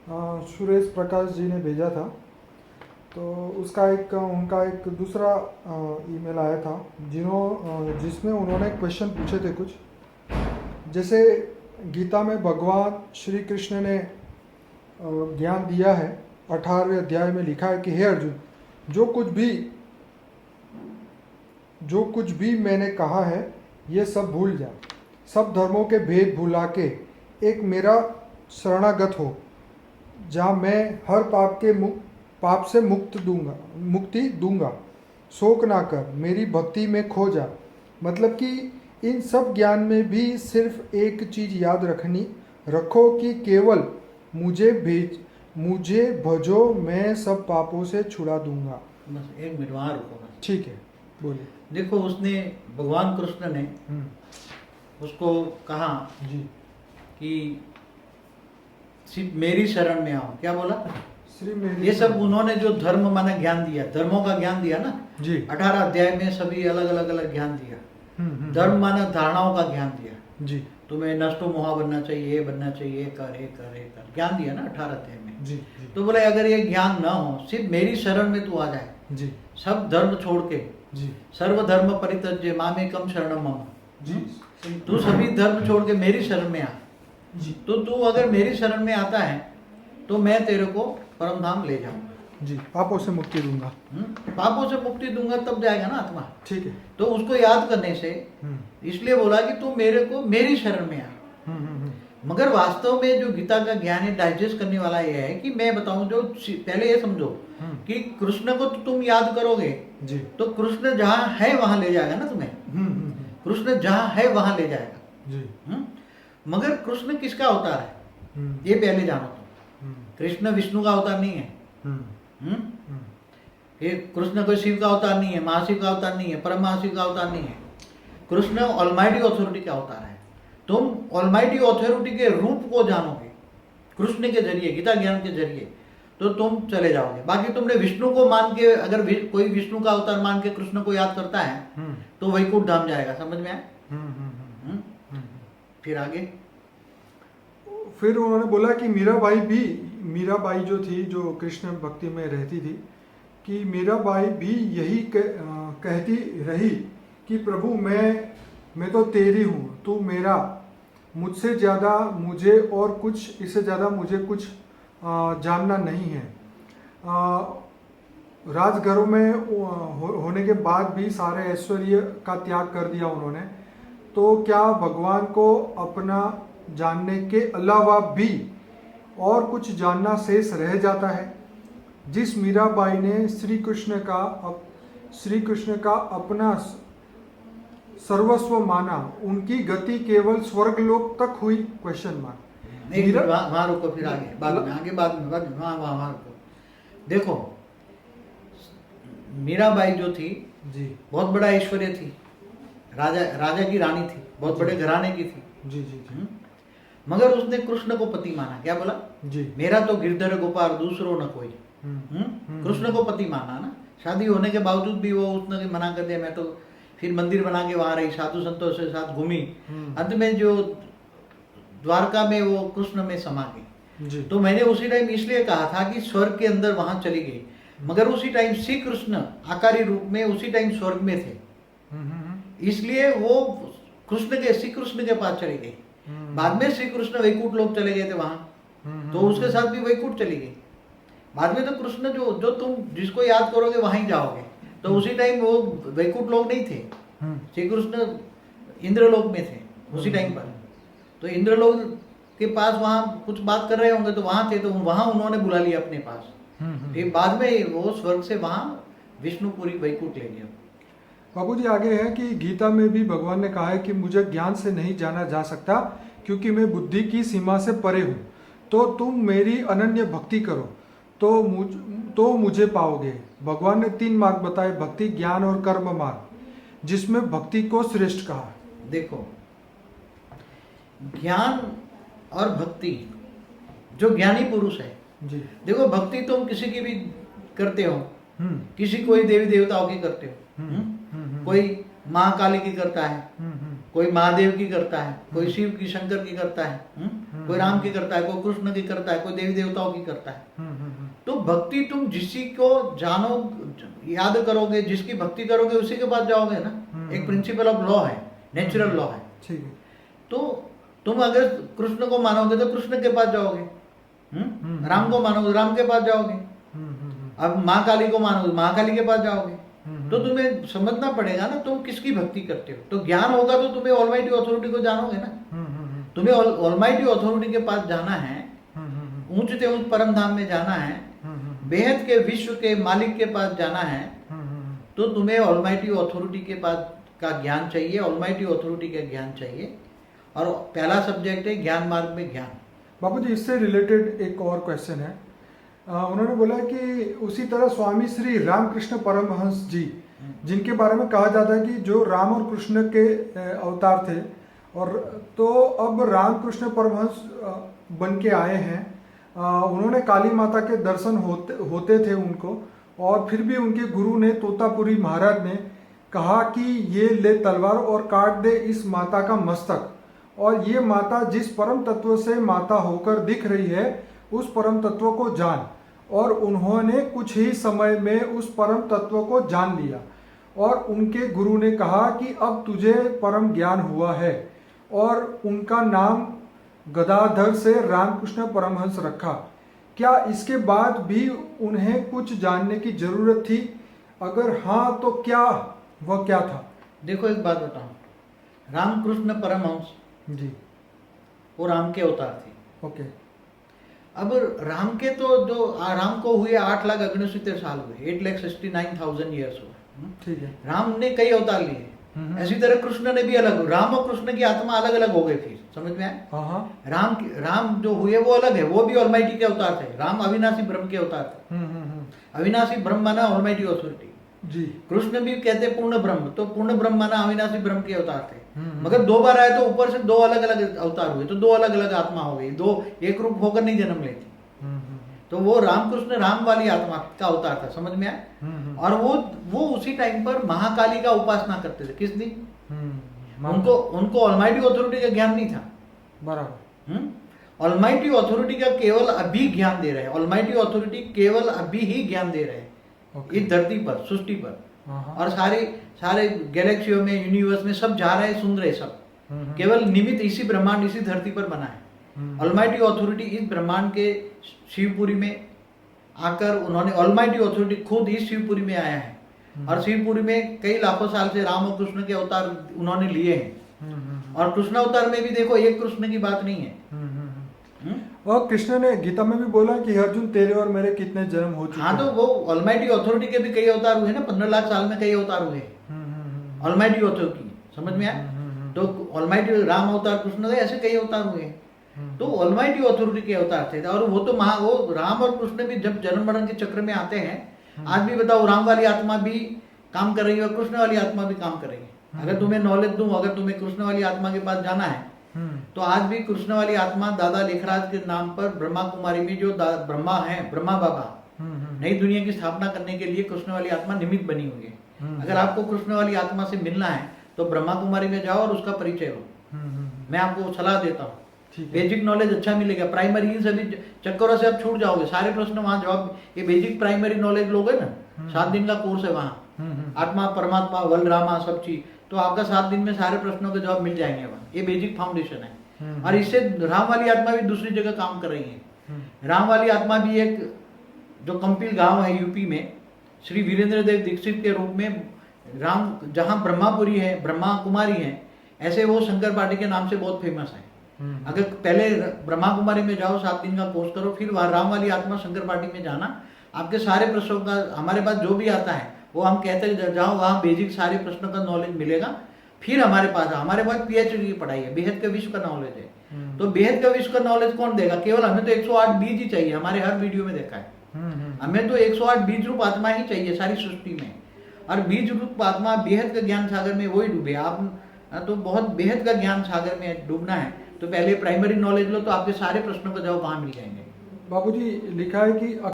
सुरेश प्रकाश जी ने भेजा था। तो उनका एक दूसरा ईमेल आया था जिसमें उन्होंने क्वेश्चन पूछे थे कुछ। जैसे गीता में भगवान श्री कृष्ण ने ज्ञान दिया है, 18वें अध्याय में लिखा है कि हे अर्जुन, जो कुछ भी मैंने कहा है ये सब भूल जा, सब धर्मों के भेद भुला के एक मेरा शरणागत हो, जहाँ मैं हर पाप से मुक्ति दूंगा। शोक ना कर, मेरी भक्ति में खो जा। मतलब कि इन सब ज्ञान में भी सिर्फ एक चीज याद रखो कि केवल मुझे भजो, मैं सब पापों से छुड़ा दूंगा। बस एक मिनट वहाँ रुको बस। ठीक है, बोलिए। देखो, उसने भगवान कृष्ण ने उसको कहा जी कि सिर्फ मेरी शरण में आओ। क्या बोला? श्री मेरी। ये सब उन्होंने जो धर्म माना ज्ञान दिया, धर्मों का ज्ञान दिया ना जी 18 अध्याय में, सभी अलग अलग ज्ञान दिया। धर्म माना धारणाओं का ज्ञान दिया। जी तुम्हें नष्टो मोहा बनना चाहिए, ये बनना चाहिए, ये कर ज्ञान दिया ना 18 अध्याय में। जी तो बोले अगर ये ज्ञान ना हो, सिर्फ मेरी शरण में तू आ जाए, जी सब धर्म छोड़ के, जी सर्वधर्म परित्यज्य मामेकम शरणम मम, जी तू सभी धर्म छोड़ के मेरी शरण में आ। जी तो तू अगर मेरी शरण में आता है तो मैं तेरे को परम धाम ले जाऊंगा। जी, पापों से मुक्ति दूंगा। पापों से मुक्ति दूंगा, तब जाएगा ना आत्मा। ठीक है। तो उसको याद करने से इसलिए बोला कि तू मेरे को मेरी शरण में आ। मगर वास्तव में जो गीता का ज्ञान है, डाइजेस्ट करने वाला यह है कि मैं बताऊं, जो पहले ये समझो कि कृष्ण को तो तुम याद करोगे जी, तो कृष्ण जहाँ है वहां ले जाएगा ना तुम्हें। कृष्ण जहाँ है वहां ले जाएगा जी। मगर कृष्ण किसका अवतार है ये पहले जानो तुम। कृष्ण विष्णु का अवतार नहीं है। ये कृष्ण कोई शिव का अवतार नहीं है, महाशिव का अवतार नहीं है, परम महाशिव का अवतार नहीं है। कृष्ण ऑलमाइटी अथॉरिटी का अवतार है। तुम ऑलमाइटी अथॉरिटी के रूप को जानोगे कृष्ण के जरिए, गीता ज्ञान के जरिए, तो तुम चले जाओगे। बाकी तुमने विष्णु को मान के, अगर कोई विष्णु का अवतार मान के कृष्ण को याद करता है तो वैकुंठ धाम जाएगा। समझ में आया? फिर आगे फिर उन्होंने बोला कि मीराबाई जो थी, जो कृष्ण भक्ति में रहती थी, कि मीराबाई भी यही कहती रही कि प्रभु मैं तो तेरी हूँ, तू मेरा, मुझसे ज़्यादा मुझे और कुछ, इससे ज़्यादा मुझे कुछ जानना नहीं है। राजघरों में होने के बाद भी सारे ऐश्वर्य का त्याग कर दिया उन्होंने। तो क्या भगवान को अपना जानने के अलावा भी और कुछ जानना शेष रह जाता है? जिस मीराबाई ने श्री कृष्ण का अपना सर्वस्व माना, उनकी गति केवल स्वर्गलोक तक हुई? Question mark. वहां रुको, फिर आगे बाद में वहां रुको। देखो, मीराबाई जो थी जी, बहुत बड़ा ऐश्वर्य थी, राजा की रानी थी, बहुत बड़े घराने की थी। जी जी जी। मगर उसने कृष्ण को पति माना। क्या बोला? जी, मेरा तो गिरधर गोपाल दूसरो न कोई। कृष्ण को पति माना ना। शादी होने के बावजूद भी वो उसने मना कर दिया। मैं तो फिर मंदिर बना के वहां रही, साधु संतों से साथ घूमी, अंत में जो द्वारका में वो कृष्ण में समा गई। तो मैंने उसी टाइम इसलिए कहा था कि स्वर्ग के अंदर वहां चली गई, मगर उसी टाइम श्री कृष्ण आकारी रूप में उसी टाइम स्वर्ग में थे, इसलिए वो श्री कृष्ण के पास चली गई। बाद में श्री कृष्ण वैकुंठ लोक चले गए थे वहां, तो उसके साथ भी वैकुंठ चली गई। बाद में तो कृष्ण जो तुम जिसको याद करोगे वहां ही जाओगे। तो उसी टाइम वो वैकुंठ लोक नहीं थे, श्री कृष्ण इंद्रलोक में थे उसी टाइम पर। तो इंद्रलोक के पास वहां कुछ बात कर रहे होंगे, तो वहां थे, तो वहां उन्होंने बुला लिया अपने पास। फिर बाद में वो स्वर्ग से वहां विष्णुपुरी वैकुंठ ले गया। बाबूजी आगे है कि गीता में भी भगवान ने कहा है कि मुझे ज्ञान से नहीं जाना जा सकता, क्योंकि मैं बुद्धि की सीमा से परे हूँ। तो तुम मेरी अनन्य भक्ति करो तो मुझे पाओगे। भगवान ने 3 मार्ग बताए, भक्ति, ज्ञान और कर्म मार्ग, जिसमें भक्ति को श्रेष्ठ कहा। देखो, ज्ञान और भक्ति, जो ज्ञानी पुरुष है जी, देखो, भक्ति तुम किसी की भी करते हो, किसी कोई देवी देवताओं की करते हो, कोई माँ काली की करता है, कोई महादेव की करता है, कोई शिव की, शंकर की करता है, कोई राम की करता है, कोई कृष्ण की करता है, कोई देवी देवताओं की करता है। तो भक्ति तुम जिसी को जानो, याद करोगे, जिसकी भक्ति करोगे उसी के पास जाओगे ना। एक प्रिंसिपल ऑफ लॉ है, नेचुरल लॉ है। ठीक है। तो तुम अगर कृष्ण को मानोगे तो कृष्ण के पास जाओगे, राम को मानोगे राम के पास जाओगे, अब माँ काली को मानोगे महाकाली के पास जाओगे। तो तुम्हें समझना पड़ेगा ना तुम किसकी भक्ति करते हो। तो ज्ञान होगा तो तुम्हें ऑलमाइटी अथॉरिटी को जानोगे ना। तुम्हें ऑलमाइटी अथॉरिटी के पास जाना है, ऊंच से ऊंच परम धाम में जाना है, बेहद के विश्व के मालिक के पास जाना है। तो तुम्हें ऑलमाइटी अथॉरिटी के पास का ज्ञान चाहिए, ऑलमाइटी अथॉरिटी का ज्ञान चाहिए। और पहला सब्जेक्ट है ज्ञान मार्ग में ज्ञान। बाबूजी, इससे रिलेटेड एक और क्वेश्चन है। उन्होंने बोला कि उसी तरह स्वामी श्री रामकृष्ण परमहंस जी, जिनके बारे में कहा जाता है कि जो राम और कृष्ण के अवतार थे, और तो अब रामकृष्ण परमहंस बन के आए हैं। उन्होंने काली माता के दर्शन होते थे उनको, और फिर भी उनके गुरु ने, तोतापुरी महाराज ने कहा कि ये ले तलवार और काट दे इस माता का मस्तक, और ये माता जिस परम तत्व से माता होकर दिख रही है उस परम तत्व को जान। और उन्होंने कुछ ही समय में उस परम तत्व को जान लिया, और उनके गुरु ने कहा कि अब तुझे परम ज्ञान हुआ है, और उनका नाम गदाधर से रामकृष्ण परमहंस रखा। क्या इसके बाद भी उन्हें कुछ जानने की जरूरत थी? अगर हाँ तो क्या, वह क्या था? देखो एक बात बताऊं, रामकृष्ण परमहंस जी, वो राम के अवतार थे। ओके। अब राम के तो जो राम को हुए 8,69,000 साल हुए, 8,69,000 ईयर्स हुए। ठीक है। राम ने कई अवतार लिए, ऐसी तरह कृष्ण ने भी अलग, राम और कृष्ण की आत्मा अलग अलग हो गई थी। समझ में आया? राम जो हुए वो अलग है, वो भी ऑलमाइटी के अवतार थे। राम अविनाशी ब्रह्म के अवतार थे। अविनाशी ब्रह्म माना ऑलमाइटी अथॉरिटी जी। कृष्ण भी कहते पूर्ण ब्रह्म, तो पूर्ण ब्रह्म माना अविनाशी ब्रह्म के अवतार थे। मगर 2 बार आए तो ऊपर से 2 अलग अलग अवतार हुए, तो 2 अलग अलग आत्मा हो गई, 2 एक रूप होकर नहीं जन्म लेती। तो वो रामकृष्ण राम वाली आत्मा का अवतार था। समझ में आया? और वो उसी टाइम पर महाकाली का उपासना करते थे। किस दिन? उनको ऑलमाइटी अथॉरिटी का ज्ञान नहीं था। बराबर। ऑलमाइटी अथॉरिटी का केवल अभी ज्ञान दे रहे हैं। ऑलमाइटी अथॉरिटी केवल अभी ही ज्ञान दे रहे हैं इस धरती पर, सृष्टि पर। और सारे गैलेक्सियों में, यूनिवर्स में सब जा रहे हैं, सुन रहे सब। केवल निमित्त इसी ब्रह्मांड, इसी धरती पर बना है। ऑलमाइटी अथॉरिटी इस ब्रह्मांड के शिवपुरी में आकर, उन्होंने ऑलमाइटी अथॉरिटी खुद इस शिवपुरी में आया है। और शिवपुरी में कई लाखों साल से राम और कृष्ण के अवतार उन्होंने लिए हैं। और कृष्ण अवतार में भी देखो, एक कृष्ण की बात नहीं है। और कृष्ण ने गीता में भी बोला कि अर्जुन तेरे और मेरे कितने जन्म हो चुके हैं। हाँ, तो वो ऑलमाइटी अथॉरिटी के भी कई अवतार हुए ना, 15 लाख साल में कई अवतार हुए ऑलमाइटी अथॉरिटी। समझ में आया? तो ऑलमाइटी राम अवतार, कृष्ण के ऐसे कई अवतार हुए। तो ऑलमाइटी अथॉरिटी के अवतार थे। और वो तो वो राम और कृष्ण भी जब जन्म मरण के चक्र में आते हैं, आज भी बताओ, राम वाली आत्मा भी काम कर रही है और कृष्ण वाली आत्मा भी काम कर रही है। अगर तुम्हें नॉलेज दूं, अगर तुम्हें कृष्ण वाली आत्मा के पास जाना है, तो आज भी कृष्ण वाली आत्मा दादा लेखराज के नाम पर ब्रह्मा कुमारी में जो ब्रह्मा है, ब्रह्मा बाबा, नई दुनिया की स्थापना करने के लिए कृष्ण वाली आत्मा निमित्त बनी हुई है। अगर आपको कृष्ण वाली आत्मा से मिलना है तो ब्रह्मा कुमारी में जाओ और उसका परिचय लो। मैं आपको सलाह देता हूँ। बेसिक नॉलेज अच्छा मिलेगा। प्राइमरी इन सभी चक्करों से आप छूट जाओगे। सारे प्रश्न वहां जवाब, ये बेसिक प्राइमरी नॉलेज लोगे ना, 7 दिन का कोर्स है वहाँ, आत्मा परमात्मा बलरामा सब चीज, तो आपका 7 दिन में सारे प्रश्नों के जवाब मिल जाएंगे वहाँ। ये बेसिक फाउंडेशन है। और इससे राम वाली आत्मा भी दूसरी जगह काम कर रही है। राम वाली आत्मा भी एक जो कंपिल गांव है यूपी में, श्री वीरेंद्र देव दीक्षित के रूप में राम, जहाँ ब्रह्मापुरी है, ब्रह्मा कुमारी है, ऐसे वो शंकर पार्टी के नाम से बहुत फेमस है। अगर पहले ब्रह्मा कुमारी में जाओ, 7 दिन का कोर्स करो, फिर वहाँ राम वाली आत्मा शंकर पार्टी में जाना, आपके सारे प्रश्नों का, हमारे पास जो भी आता है वो हम कहते हैं जाओ वहाँ बेसिक सारे प्रश्नों का नॉलेज मिलेगा। फिर हमारे पास हमारे पास पीएचडी की पढ़ाई है, बेहद का विश्व का नॉलेज है। तो बेहद का विश्व का नॉलेज कौन देगा? केवल हमें तो 108 बीज ही चाहिए। हमारे हर वीडियो में देखा है, हमें तो 108 बीज रूप आत्मा ही चाहिए सारी सृष्टि में। और बीज रूप आत्मा बेहद का ज्ञान सागर में वही डूबे। आप तो बहुत बेहद का ज्ञान सागर में डूबना है तो पहले प्राइमरी नॉलेज लो, तो आपके सारे प्रश्नों का जवाब वहां मिल जाएंगे। बाबूजी, लिखा है कि